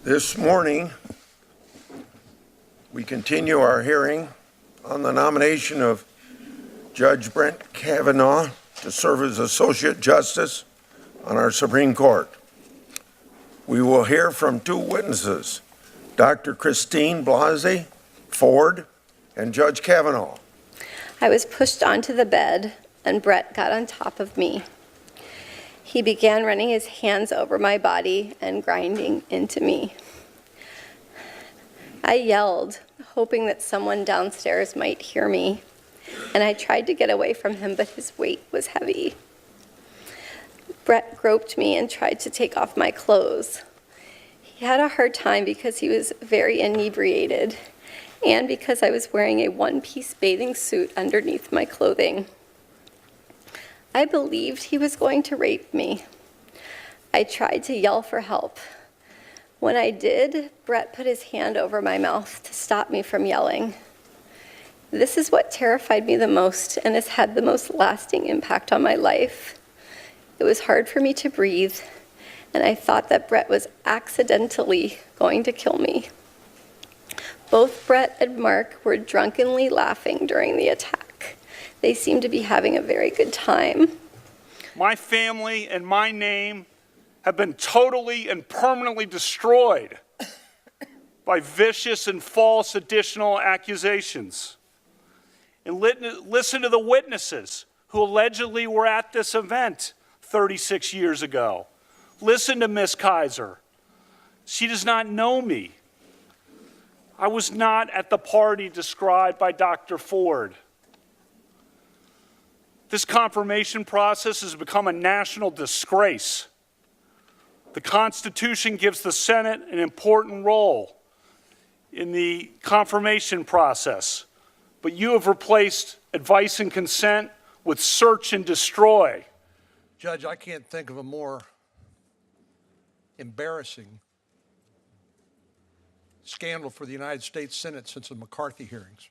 This morning, we continue our hearing on the nomination of Judge Brett Kavanaugh to serve as Associate Justice on our Supreme Court. We will hear from two witnesses, Dr. Christine Blasey Ford and Judge Kavanaugh. I was pushed onto the bed and Brett got on top of me. He began running his hands over my body and grinding into me. I yelled, hoping that someone downstairs might hear me, and I tried to get away from him, but his weight was heavy. Brett groped me and tried to take off my clothes. He had a hard time because he was very inebriated and because I was wearing a one-piece bathing suit underneath my clothing. I believed he was going to rape me. I tried to yell for help. When I did, Brett put his hand over my mouth to stop me from yelling. This is what terrified me the most and has had the most lasting impact on my life. It was hard for me to breathe, and I thought that Brett was accidentally going to kill me. Both Brett and Mark were drunkenly laughing during the attack. They seemed to be having a very good time. My family and my name have been totally and permanently destroyed by vicious and false additional accusations. And listen to the witnesses who allegedly were at this event 36 years ago. Listen to Miss Kaiser. She does not know me. I was not at the party described by Dr. Ford. This confirmation process has become a national disgrace. The Constitution gives the Senate an important role in the confirmation process, but you have replaced advice and consent with search and destroy. Judge, I can't think of a more embarrassing scandal for the United States Senate since the McCarthy hearings,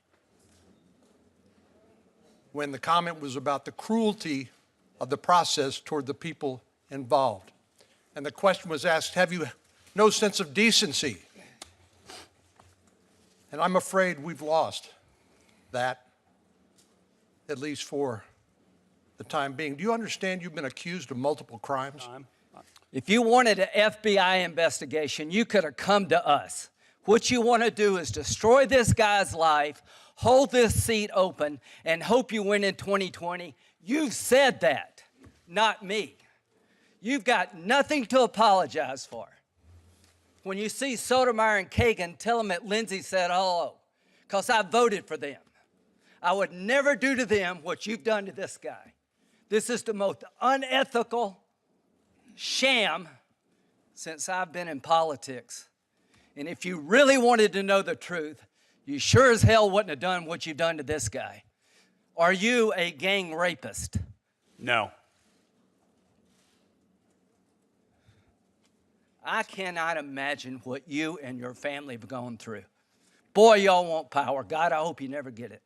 when the comment was about the cruelty of the process toward the people involved. And the question was asked, have you no sense of decency? And I'm afraid we've lost that, at least for the time being. Do you understand you've been accused of multiple crimes? If you wanted an FBI investigation, you could have come to us. What you want to do is destroy this guy's life, hold this seat open, and hope you win in 2020. You've said that, not me. You've got nothing to apologize for. When you see Sotomayor and Kagan, tell them that Lindsay said hello, because I voted for them. I would never do to them what you've done to this guy. This is the most unethical sham since I've been in politics. And if you really wanted to know the truth, you sure as hell wouldn't have done what you've done to this guy. Are you a gang rapist? No. I cannot imagine what you and your family have gone through. Boy, y'all want power. God, I hope you never get it.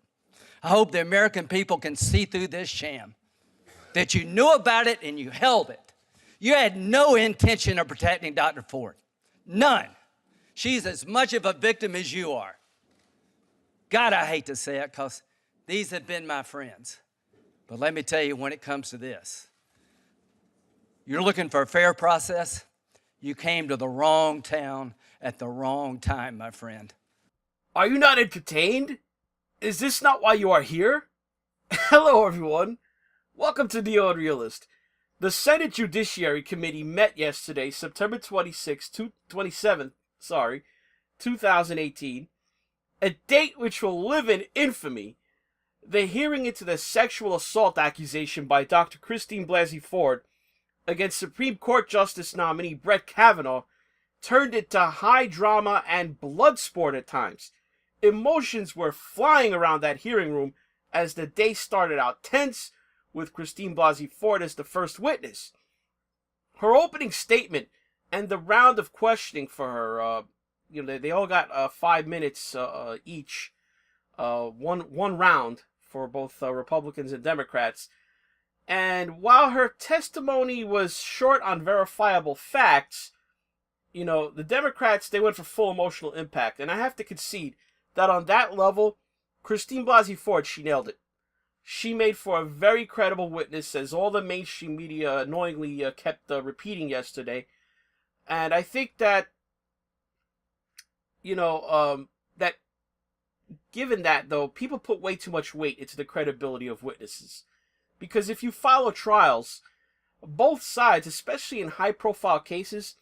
I hope the American people can see through this sham, that you knew about it and you held it. You had no intention of protecting Dr. Ford. None. She's as much of a victim as you are. God, I hate to say it because these have been my friends. But let me tell you, when it comes to this, you're looking for a fair process, you came to the wrong town at the wrong time, my friend. Are you not entertained? Is this not why you are here? Hello, everyone. Welcome to The Unrealist. The Senate Judiciary Committee met yesterday, September 27th, 2018, a date which will live in infamy. The hearing into the sexual assault accusation by Dr. Christine Blasey Ford against Supreme Court Justice nominee Brett Kavanaugh turned into high drama and blood sport at times. Emotions were flying around that hearing room as the day started out tense, with Christine Blasey Ford as the first witness. Her opening statement and the round of questioning for her, they all got 5 minutes each, one round for both Republicans and Democrats. And while her testimony was short on verifiable facts, the Democrats, they went for full emotional impact. And I have to concede that on that level, Christine Blasey Ford, she nailed it. She made for a very credible witness, as all the mainstream media annoyingly kept repeating yesterday. And I think that, that given that, though, people put way too much weight into the credibility of witnesses. Because if you follow trials, both sides, especially in high-profile cases,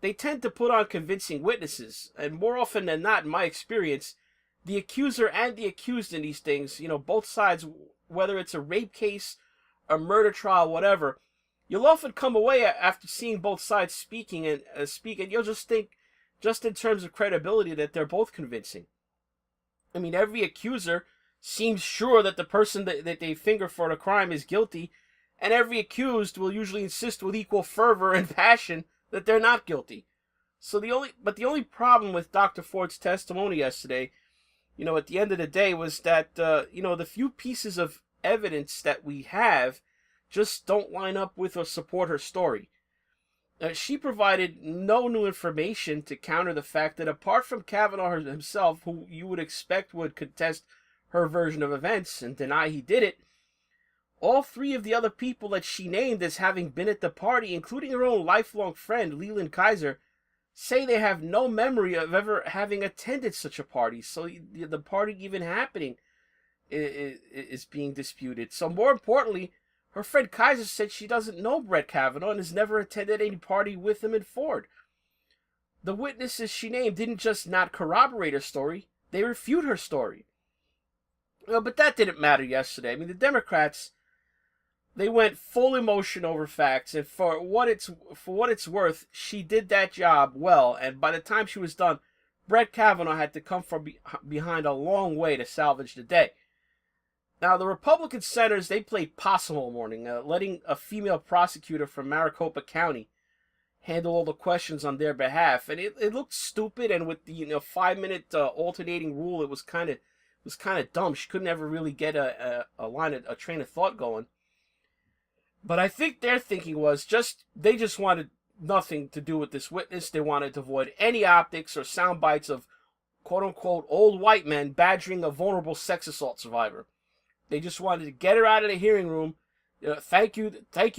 they tend to put on convincing witnesses. And more often than not, in my experience, the accuser and the accused in these things, both sides, whether it's a rape case, a murder trial, whatever, you'll often come away after seeing both sides speak, and you'll just think, just in terms of credibility, that they're both convincing. I mean, every accuser seems sure that the person that they finger for the crime is guilty, and every accused will usually insist with equal fervor and passion that they're not guilty. So the only problem with Dr. Ford's testimony yesterday, at the end of the day, was that the few pieces of evidence that we have just don't line up with or support her story. She provided no new information to counter the fact that apart from Kavanaugh himself, who you would expect would contest her version of events and deny he did it, all three of the other people that she named as having been at the party, including her own lifelong friend, Leland Kaiser, say they have no memory of ever having attended such a party. So the party even happening is being disputed. So more importantly, her friend Kaiser said she doesn't know Brett Kavanaugh and has never attended any party with him and Ford. The witnesses she named didn't just not corroborate her story, they refute her story. But that didn't matter yesterday. I mean, the Democrats, they went full emotion over facts, and for what it's worth, she did that job well. And by the time she was done, Brett Kavanaugh had to come from behind a long way to salvage the day. Now, the Republican senators, they played possum all morning, letting a female prosecutor from Maricopa County handle all the questions on their behalf, and it looked stupid. And with the 5-minute alternating rule, it was kind of dumb. She couldn't ever really get a train of thought going. But I think their thinking was they just wanted nothing to do with this witness. They wanted to avoid any optics or sound bites of quote unquote old white men badgering a vulnerable sex assault survivor. They just wanted to get her out of the hearing room. Thank you,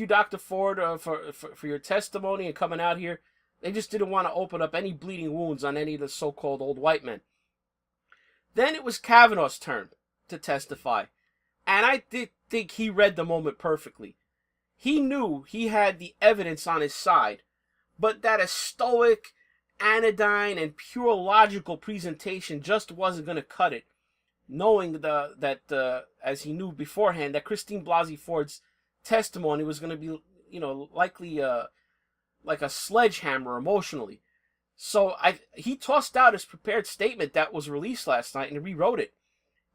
Dr. Ford, for your testimony and coming out here. They just didn't want to open up any bleeding wounds on any of the so-called old white men. Then it was Kavanaugh's turn to testify, and I did think he read the moment perfectly. He knew he had the evidence on his side, but that a stoic, anodyne, and pure logical presentation just wasn't going to cut it, knowing that as he knew beforehand, that Christine Blasey Ford's testimony was going to be, likely like a sledgehammer emotionally. So he tossed out his prepared statement that was released last night and rewrote it.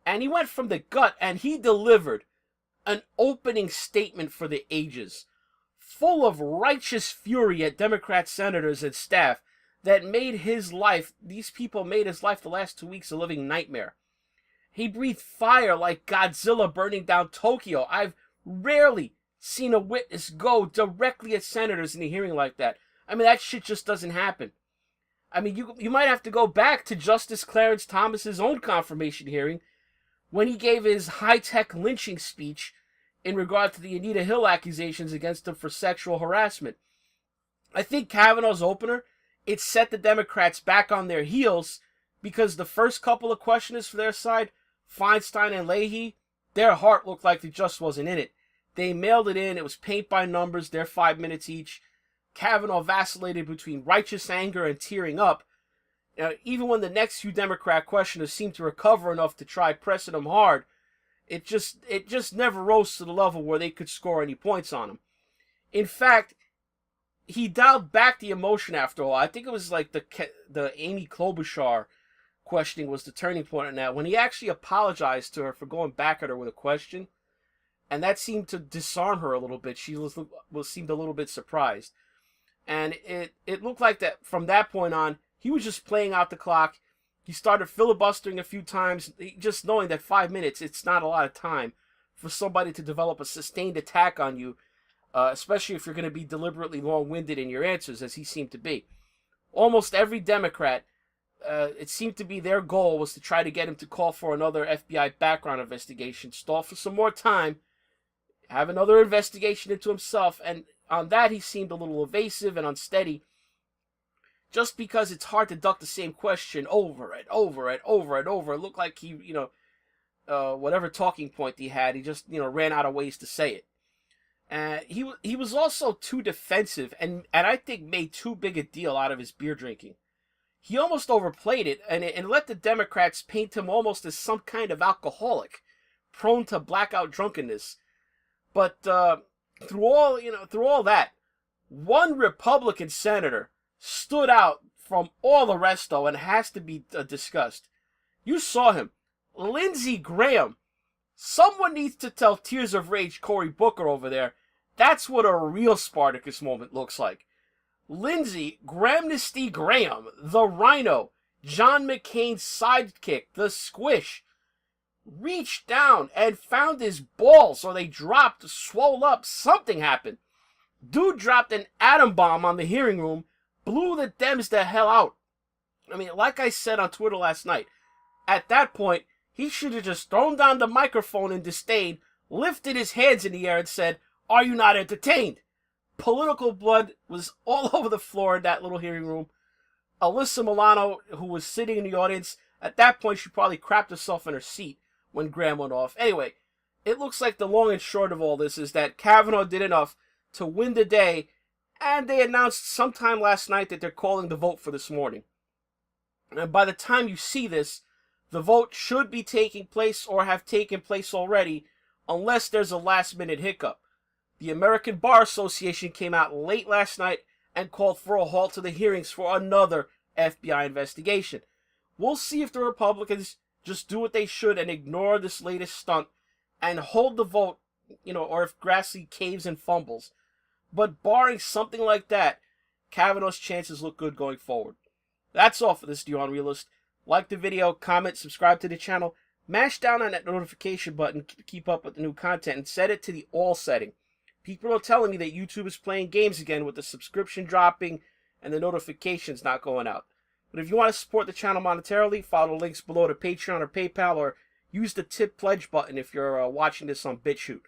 And he went from the gut and he delivered an opening statement for the ages, full of righteous fury at Democrat senators and staff that these people made his life the last 2 weeks a living nightmare. He breathed fire like Godzilla burning down Tokyo. I've rarely seen a witness go directly at senators in a hearing like that. I mean, that shit just doesn't happen. I mean, you might have to go back to Justice Clarence Thomas's own confirmation hearing when he gave his high-tech lynching speech in regard to the Anita Hill accusations against him for sexual harassment. I think Kavanaugh's opener, it set the Democrats back on their heels because the first couple of questioners for their side, Feinstein and Leahy, their heart looked like it just wasn't in it. They mailed it in. It was paint by numbers. They're 5 minutes each. Kavanaugh vacillated between righteous anger and tearing up. Even when the next few Democrat questioners seemed to recover enough to try pressing him hard, it just never rose to the level where they could score any points on him. In fact, he dialed back the emotion after all. I think it was like the Amy Klobuchar questioning was the turning point in that, when he actually apologized to her for going back at her with a question, and that seemed to disarm her a little bit. She seemed a little bit surprised. And it looked like that from that point on, he was just playing out the clock. He started filibustering a few times, just knowing that 5 minutes, it's not a lot of time for somebody to develop a sustained attack on you, especially if you're going to be deliberately long-winded in your answers, as he seemed to be. almost every Democrat, it seemed to be their goal was to try to get him to call for another FBI background investigation, stall for some more time, have another investigation into himself, and on that he seemed a little evasive and unsteady, just because it's hard to duck the same question over and over and over and over. It looked like he, whatever talking point he had, he just, ran out of ways to say it. He was also too defensive and I think made too big a deal out of his beer drinking. He almost overplayed it and let the Democrats paint him almost as some kind of alcoholic, prone to blackout drunkenness. But through all that, one Republican senator stood out from all the rest, though, and has to be discussed. You saw him, Lindsey Graham. Someone needs to tell Tears of Rage Cory Booker over there. That's what a real Spartacus moment looks like. Lindsey Gramnesty Graham, the Rhino, John McCain's sidekick, the Squish, reached down and found his balls, or they dropped, swole up, something happened. Dude dropped an atom bomb on the hearing room, blew the Dems the hell out. I mean, like I said on Twitter last night, at that point, he should have just thrown down the microphone in disdain, lifted his hands in the air and said, "Are you not entertained?" Political blood was all over the floor in that little hearing room. Alyssa Milano, who was sitting in the audience, at that point she probably crapped herself in her seat when Graham went off. Anyway, it looks like the long and short of all this is that Kavanaugh did enough to win the day, and they announced sometime last night that they're calling the vote for this morning. And by the time you see this, the vote should be taking place or have taken place already, unless there's a last-minute hiccup. The American Bar Association came out late last night and called for a halt to the hearings for another FBI investigation. We'll see if the Republicans just do what they should and ignore this latest stunt and hold the vote, or if Grassley caves and fumbles. But barring something like that, Kavanaugh's chances look good going forward. That's all for this The Unrealist. Like the video, comment, subscribe to the channel, mash down on that notification button to keep up with the new content, and set it to the all setting. People are telling me that YouTube is playing games again with the subscription dropping and the notifications not going out. But if you want to support the channel monetarily, follow the links below to Patreon or PayPal, or use the tip pledge button if you're watching this on BitChute.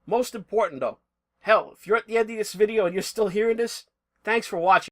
Most important though, hell, if you're at the end of this video and you're still hearing this, thanks for watching.